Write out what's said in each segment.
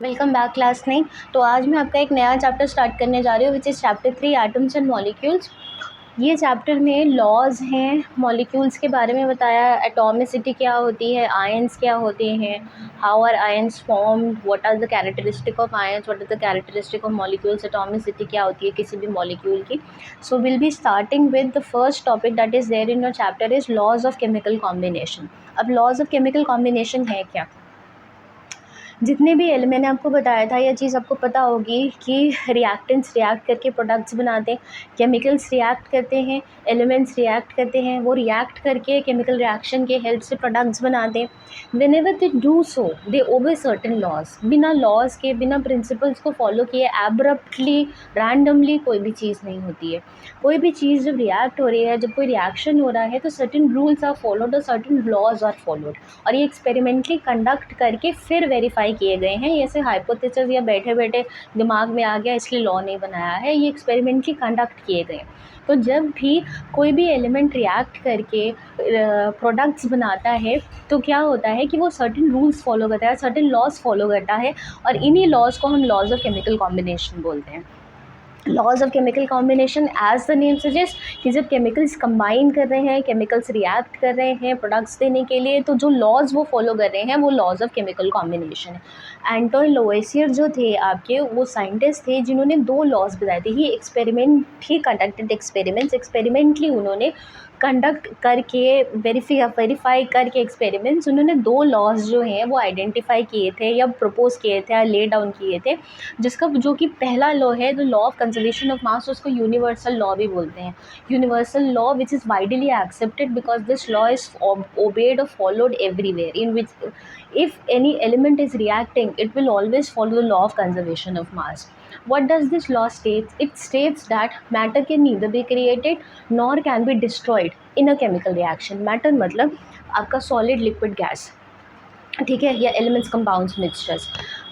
Welcome back class 9। तो आज मैं आपका एक नया चैप्टर स्टार्ट करने जा रही हूँ which is chapter 3 atoms and molecules. ये चैप्टर में लॉज हैं, मॉलिक्यूल्स के बारे में बताया, एटॉमिसिटी क्या होती है, आयंस क्या होते हैं, how are ions form, what are the characteristic of ions, what are the characteristic of molecules, atomicity क्या होती है किसी भी मॉलिक्यूल की। So will be starting with the first topic that is there in your chapter is laws of chemical combination. अब laws of chemical combination है क्या? जितने भी मैंने आपको बताया था, यह चीज़ आपको पता होगी कि रिएक्टेंट्स रिएक्ट करके प्रोडक्ट्स बनाते हैं, केमिकल्स रिएक्ट करते हैं, एलिमेंट्स रिएक्ट करते हैं, वो रिएक्ट करके केमिकल रिएक्शन के हेल्प से प्रोडक्ट्स बनाते हैं। Whenever they do so they obey certain laws. बिना लॉज के, बिना प्रिंसिपल्स को फॉलो किए एब्रप्टली रैंडमली कोई भी चीज़ नहीं होती है। कोई भी चीज़ जब रिएक्ट हो रही है, जब कोई रिएक्शन हो रहा है, तो सर्टेन रूल्स आर फॉलोड और सर्टेन लॉज आर फॉलोड, और ये एक्सपेरिमेंटली कंडक्ट करके फिर वेरीफाई किए गए हैं। ऐसे हाइपोथेसिस या बैठे बैठे दिमाग में आ गया इसलिए लॉ नहीं बनाया है, ये एक्सपेरिमेंटली कंडक्ट किए गए। तो जब भी कोई भी एलिमेंट रिएक्ट करके प्रोडक्ट्स बनाता है तो क्या होता है कि वो सर्टेन रूल्स फॉलो करता है, सर्टेन लॉज फॉलो करता है, और इन्हीं लॉज को हम लॉज ऑफ केमिकल कॉम्बिनेशन बोलते हैं। Laws of chemical combination as the name suggest कि जब केमिकल्स कंबाइन कर रहे हैं, केमिकल्स रिएक्ट कर रहे हैं प्रोडक्ट्स देने के लिए, तो जो लॉज वो फॉलो कर रहे हैं वो लॉज ऑफ केमिकल कॉम्बिनेशन है। एंटोन लोवेसियर जो थे आपके, वो साइंटिस्ट थे जिन्होंने 2 लॉज बताए थे। He experiment he conducted experiments, experimentally उन्होंने कंडक्ट करके वेरीफाई करके एक्सपेरिमेंट्स, उन्होंने 2 लॉज जो हैं वो आइडेंटिफाई किए थे या प्रपोज किए थे या ले डाउन किए थे। जिसका जो कि पहला लॉ है the law of conservation of mass, उसको यूनिवर्सल लॉ भी बोलते हैं। Universal law which is widely accepted because this law is obeyed और followed everywhere, in which if any element is reacting it will always follow the law of conservation of mass. What does this law state? It states that matter can neither be created nor can be destroyed in a chemical reaction. Matter मतलब आपका solid liquid gas, ठीक है, या elements compounds mixtures,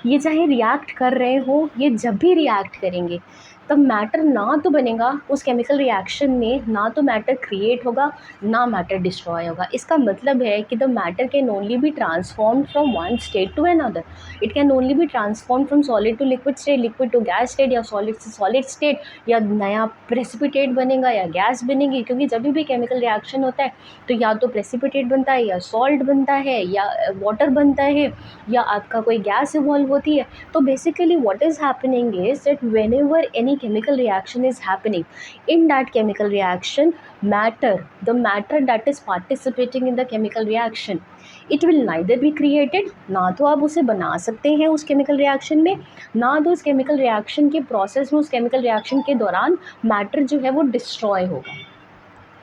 ये चाहे react कर रहे हो, ये जब भी रिएक्ट करेंगे तब मैटर ना तो बनेगा उस केमिकल रिएक्शन में, ना तो मैटर क्रिएट होगा, ना मैटर डिस्ट्रॉय होगा। इसका मतलब है कि the matter can only be transform from one state to another. It can only be transform from solid to liquid state, liquid to gas state, या सॉलिड से सॉलिड स्टेट, या नया प्रेसिपिटेट बनेगा या गैस बनेगी। क्योंकि जब भी केमिकल रिएक्शन होता है तो या तो प्रेसिपिटेट बनता है, या सॉल्ट बनता है, या वाटर बनता है, या आपका कोई गैस इवॉल्व होती है। तो basically what is happening is that when ever any chemical reaction is happening, in that chemical reaction the matter that is participating in the chemical reaction, it will neither be created, ना तो आप उसे बना सकते हैं उस chemical reaction में, ना तो उस केमिकल रिएक्शन के प्रोसेस में, उस केमिकल रिएक्शन के दौरान मैटर जो है वो डिस्ट्रॉय होगा।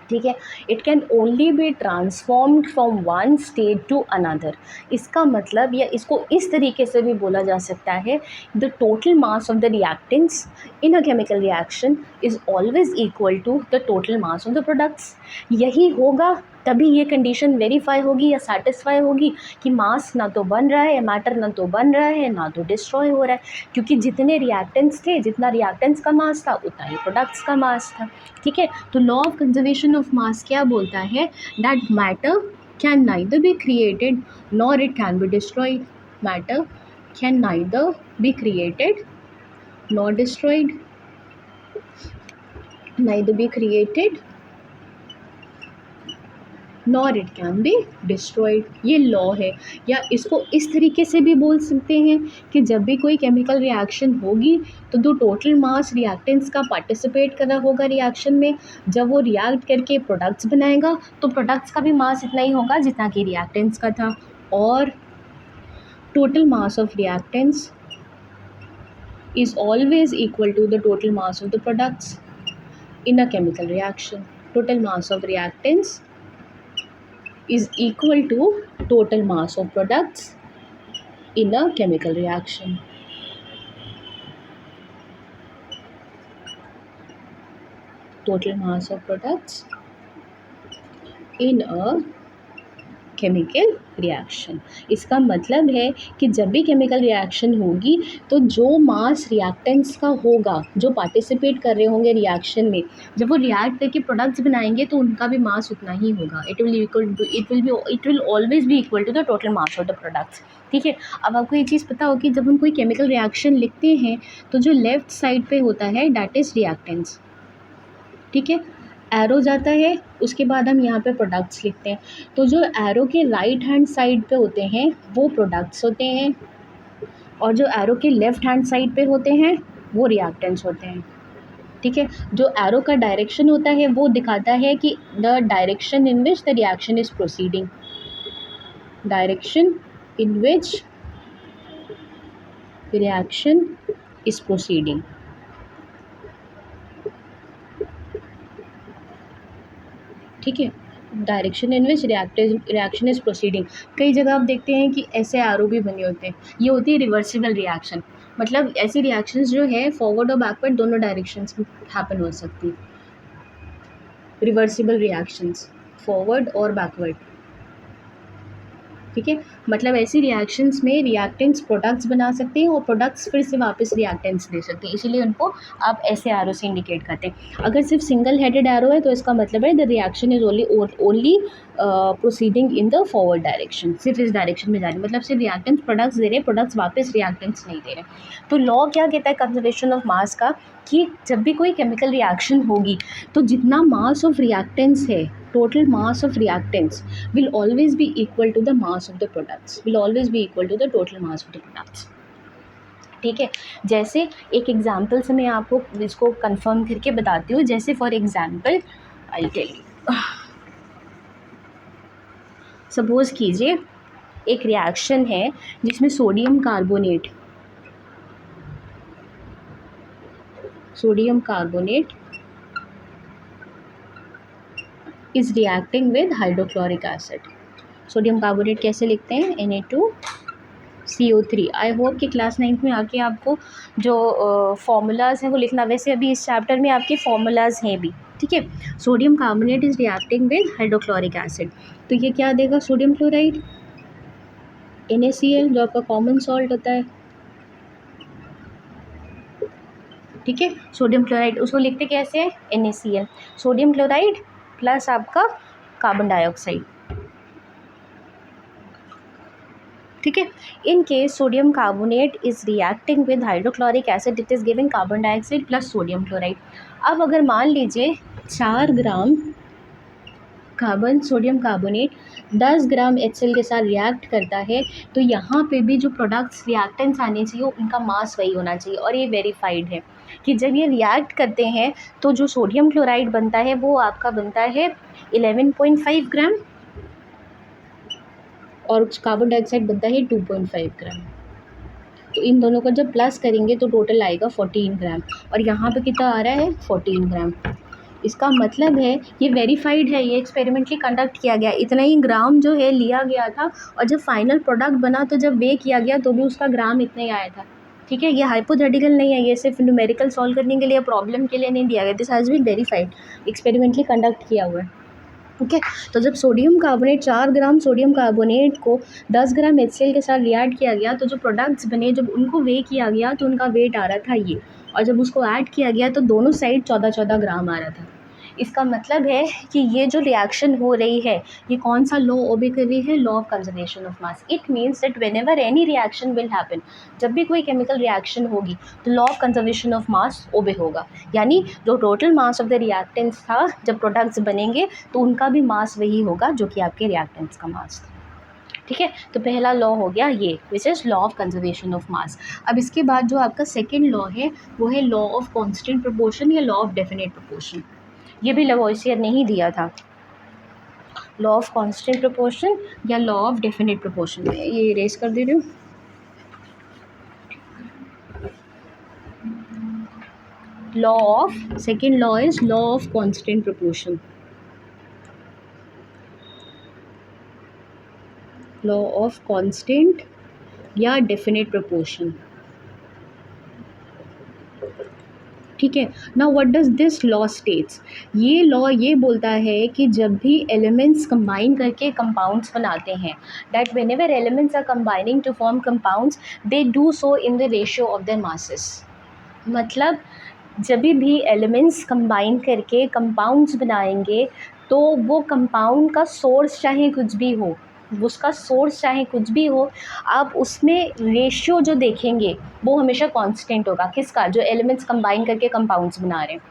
ठीक है, it can only be transformed from one state to another. इसका मतलब, या इसको इस तरीके से भी बोला जा सकता है, the total mass of the reactants in a chemical reaction is always equal to the total mass of the products. यही होगा तभी ये कंडीशन वेरीफाई होगी या सेटिस्फाई होगी कि मास ना तो बन रहा है, मैटर ना तो बन रहा है, ना तो डिस्ट्रॉय हो रहा है। क्योंकि जितने रिएक्टेंट्स थे, जितना रिएक्टेंट्स का मास था उतना ही प्रोडक्ट्स का मास था। ठीक है, तो लॉ ऑफ कंजर्वेशन ऑफ मास क्या बोलता है? That matter can neither be created nor it can be destroyed. Matter can neither be created nor destroyed, neither be created nor it can be destroyed. ये law है। या इसको इस तरीके से भी बोल सकते हैं कि जब भी कोई केमिकल रिएक्शन होगी तो जो टोटल मास रिएक्टेंट्स का पार्टिसिपेट कर रहा होगा रिएक्शन में, जब वो रिएक्ट करके प्रोडक्ट्स बनाएगा तो प्रोडक्ट्स का भी मास इतना ही होगा जितना कि रिएक्टेंट्स का था। और total mass of reactants is always equal to the total mass of the products in a chemical reaction. Total mass of reactants is equal to total mass of products in a chemical reaction. Total mass of products in a chemical reaction. इसका मतलब है कि जब भी chemical reaction होगी तो जो मास reactants का होगा, जो पार्टिसिपेट कर रहे होंगे रिएक्शन में, जब वो रिएक्ट करके प्रोडक्ट्स बनाएंगे तो उनका भी मास उतना ही होगा। It will always be equal to the total mass of the products. ठीक है। अब आपको ये चीज़ पता हो कि जब हम कोई केमिकल रिएक्शन लिखते हैं तो जो लेफ़्ट साइड पे होता है दैट इज़ रिएक्टेंट्स। ठीक है। एरो जाता है, उसके बाद हम यहाँ पे प्रोडक्ट्स लिखते हैं। तो जो एरो के राइट हैंड साइड पे होते हैं वो प्रोडक्ट्स होते हैं, और जो एरो के लेफ़्ट हैंड साइड पे होते हैं वो रिएक्टेंट्स होते हैं। ठीक है। जो एरो का डायरेक्शन होता है वो दिखाता है कि the direction in which the reaction is proceeding, direction in which reaction is proceeding. ठीक है। Direction in which reaction is proceeding. कई जगह आप देखते हैं कि ऐसे आरो भी बने होते हैं, ये होती है रिवर्सिबल रिएक्शन। मतलब ऐसी रिएक्शंस जो है फॉरवर्ड और बैकवर्ड दोनों डायरेक्शंस में हैपन हो सकती है। रिवर्सिबल रिएक्शंस फॉरवर्ड और बैकवर्ड। ठीक है। मतलब ऐसी रिएक्शंस में रिएक्टेंट्स प्रोडक्ट्स बना सकते हैं और प्रोडक्ट्स फिर से वापस रिएक्टेंट्स दे सकते हैं, इसीलिए उनको आप ऐसे एरो से इंडिकेट करते हैं। अगर सिर्फ सिंगल हेडेड एरो है तो इसका मतलब है the reaction is only proceeding in the forward direction, सिर्फ इस डायरेक्शन में जा रही है, मतलब सिर्फ रिएक्टेंट्स प्रोडक्ट्स दे रहे हैं, प्रोडक्ट्स वापस रिएक्टेंट्स नहीं दे रहे। तो लॉ क्या कहता है कंजर्वेशन ऑफ मास का, कि जब भी कोई केमिकल रिएक्शन होगी तो जितना मास ऑफ रिएक्टेंट्स है, total mass of reactants will always be equal to the mass of the products, will always be equal to the total mass of the products। ठीक है। जैसे एक एग्जांपल से मैं आपको इसको कंफर्म करके बताती हूँ। जैसे for example I tell you, suppose कीजिए एक रिएक्शन है जिसमें sodium carbonate is reacting with hydrochloric acid. Sodium carbonate कैसे लिखते हैं, Na2CO3। आई होप कि क्लास 9th में आके आपको जो फॉर्मूलाज हैं वो लिखना, वैसे अभी इस चैप्टर में आपके फॉर्मूलाज हैं भी। ठीक है। Sodium carbonate is reacting with hydrochloric acid, तो ये क्या देगा, सोडियम क्लोराइड, NaCl जो आपका कॉमन सॉल्ट होता है। ठीक है। सोडियम क्लोराइड उसको लिखते कैसे हैं, NaCl, सोडियम क्लोराइड प्लस आपका कार्बन डाइऑक्साइड। ठीक है। In case sodium carbonate is reacting with hydrochloric acid, it is giving carbon dioxide plus sodium chloride. अब अगर मान लीजिए 4 ग्राम सोडियम कार्बोनेट 10 ग्राम HCl के साथ रिएक्ट करता है, तो यहाँ पे भी जो प्रोडक्ट्स रिएक्टेंट्स आने चाहिए उनका मास वही होना चाहिए। और ये वेरीफाइड है कि जब ये रिएक्ट करते हैं तो जो सोडियम क्लोराइड बनता है वो आपका बनता है 11.5 ग्राम और कार्बन डाइऑक्साइड बनता है 2.5 ग्राम। तो इन दोनों को जब प्लस करेंगे तो टोटल आएगा 14 ग्राम, और यहाँ पे कितना आ रहा है, 14 ग्राम। इसका मतलब है ये वेरीफाइड है, ये एक्सपेरिमेंटली कंडक्ट किया गया, इतना ही ग्राम जो है लिया गया था, और जब फाइनल प्रोडक्ट बना तो जब वे किया गया तो भी उसका ग्राम इतना ही आया था। ठीक है। ये हाइपोथेटिकल नहीं है, ये सिर्फ न्यूमेरिकल सॉल्व करने के लिए, प्रॉब्लम के लिए नहीं दिया गया। This has been verified, experimentally conduct किया हुआ है। ठीक है। तो जब sodium carbonate 4 gram sodium carbonate को 10 ग्राम HCl के साथ रिएक्ट किया गया, तो जो प्रोडक्ट्स बने जब उनको वे किया गया तो उनका वेट आ रहा था ये, और जब उसको ऐड किया गया तो दोनों साइड 14-14 ग्राम आ रहा था। इसका मतलब है कि ये जो रिएक्शन हो रही है ये कौन सा लॉ ओबे कर रही है, law of conservation of mass. It means that whenever any reaction will happen, जब भी कोई केमिकल रिएक्शन होगी तो law of conservation of mass obey होगा। यानी जो total mass of the reactants था जब प्रोडक्ट्स बनेंगे तो उनका भी मास वही होगा जो कि आपके रिएक्टेंट्स का मास था। ठीक है। तो पहला लॉ हो गया ये, which is law of conservation of मास। अब इसके बाद जो आपका सेकेंड लॉ है वो है लॉ ऑफ कॉन्स्टेंट प्रोपोर्शन या लॉ ऑफ डेफिनेट प्रोपोर्शन। ये भी लवॉइसियर ने ही दिया था, लॉ ऑफ कांस्टेंट प्रोपोर्शन या लॉ ऑफ डेफिनेट प्रोपोर्शन। में ये इरेज कर दे रही हूँ। Law of second law is law of constant proportion, law of constant या डेफिनेट प्रोपोर्शन। ठीक है ना। What does this law states, ये लॉ ये बोलता है कि जब भी एलिमेंट्स कंबाइन करके कंपाउंड्स बनाते हैं, that whenever elements are combining to form compounds they do so in the ratio of their masses. मतलब जब भी एलिमेंट्स कंबाइन करके कंपाउंड्स बनाएंगे तो वो कंपाउंड का सोर्स चाहे कुछ भी हो, उसका सोर्स चाहे कुछ भी हो, आप उसमें रेशियो जो देखेंगे वो हमेशा कांस्टेंट होगा। किसका? जो एलिमेंट्स कंबाइन करके कंपाउंड्स बना रहे हैं,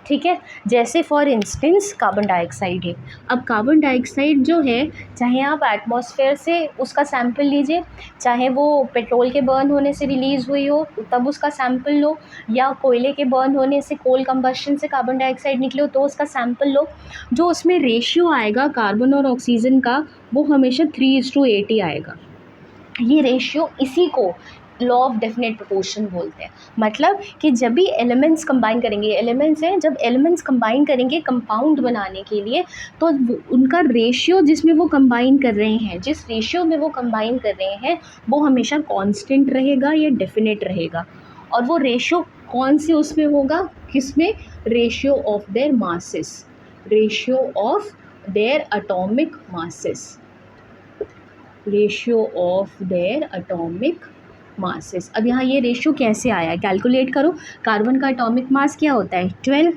ठीक है। जैसे फॉर इंस्टेंस कार्बन डाइऑक्साइड है। अब कार्बन डाइऑक्साइड जो है, चाहे आप एटमॉस्फेयर से उसका सैंपल लीजिए, चाहे वो पेट्रोल के बर्न होने से रिलीज़ हुई हो तब उसका सैंपल लो, या कोयले के बर्न होने से, कोल कंबशन से कार्बन डाइऑक्साइड निकले हो तो उसका सैंपल लो, जो उसमें रेशियो आएगा कार्बन और ऑक्सीजन का वो हमेशा 3:8 ही आएगा। ये रेशियो इसी को लॉ ऑफ डेफिनेट प्रोपोर्शन बोलते हैं। मतलब कि जब भी एलिमेंट्स कंबाइन करेंगे, एलिमेंट्स हैं, जब एलिमेंट्स कंबाइन करेंगे कंपाउंड बनाने के लिए तो उनका रेशियो जिसमें वो कंबाइन कर रहे हैं, जिस रेशियो में वो कंबाइन कर रहे हैं वो हमेशा कांस्टेंट रहेगा या डेफिनेट रहेगा। और वो रेशियो कौन से उसमें होगा? किसमें? Ratio of their masses, ratio of their atomic masses, ratio of their atomic masses. अब यहाँ ये रेशियो कैसे आया है, कैलकुलेट करो। कार्बन का एटॉमिक मास क्या होता है? 12,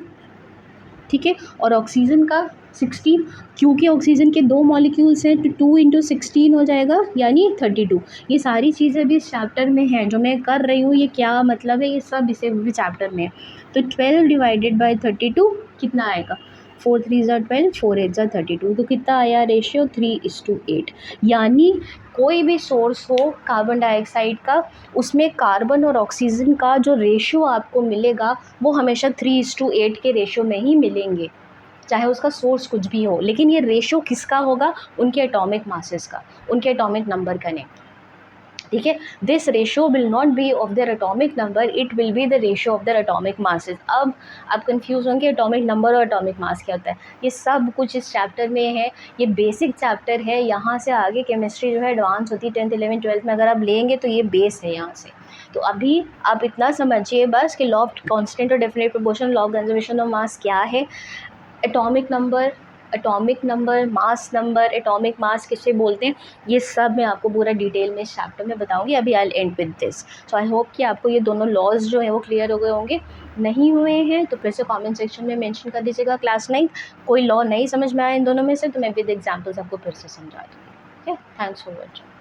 ठीक है, और ऑक्सीजन का 16। क्योंकि ऑक्सीजन के 2 मॉलिक्यूल्स हैं तो 2 × 16 हो जाएगा, यानी 32। ये सारी चीज़ें भी इस चैप्टर में हैं जो मैं कर रही हूँ, ये क्या मतलब है ये सब इसे भी चैप्टर में है। तो 12 / 32 कितना आएगा? 4 3 = 12, 4 8 = 32। तो कितना आया रेशियो? 3:8। यानी कोई भी सोर्स हो कार्बन डाइऑक्साइड का, उसमें कार्बन और ऑक्सीजन का जो रेशियो आपको मिलेगा वो हमेशा 3:8 के रेशियो में ही मिलेंगे, चाहे उसका सोर्स कुछ भी हो। लेकिन ये रेशियो किसका होगा? उनके एटॉमिक मासेस का, उनके एटॉमिक नंबर का नहीं, ठीक है। This ratio will not be of their atomic number, it will be the ratio of their atomic masses. अब आप कंफ्यूज होंगे एटॉमिक नंबर और एटॉमिक मास क्या होता है। ये सब कुछ इस चैप्टर में है, ये बेसिक चैप्टर है। यहाँ से आगे केमिस्ट्री जो है एडवांस होती है 10th 11th 12th में अगर आप लेंगे तो ये बेस है यहाँ से। तो अभी आप इतना समझिए बस कि लॉ ऑफ कांस्टेंट और definite proportion, law of conservation of मास क्या है, atomic number, mass number, atomic mass किसे बोलते हैं, ये सब मैं आपको पूरा डिटेल में इस चैप्टर में बताऊंगी। अभी I will and with this. So I hope कि आपको ये दोनों लॉज जो हैं वो क्लियर हो गए होंगे। नहीं हुए हैं तो फिर से कमेंट सेक्शन में मेंशन कर दीजिएगा क्लास 9 कोई लॉ नहीं समझ में आया इन दोनों में से तो मैं विद एग्जांपल्स आपको फिर से समझा दूँगी। Okay, thanks for watching.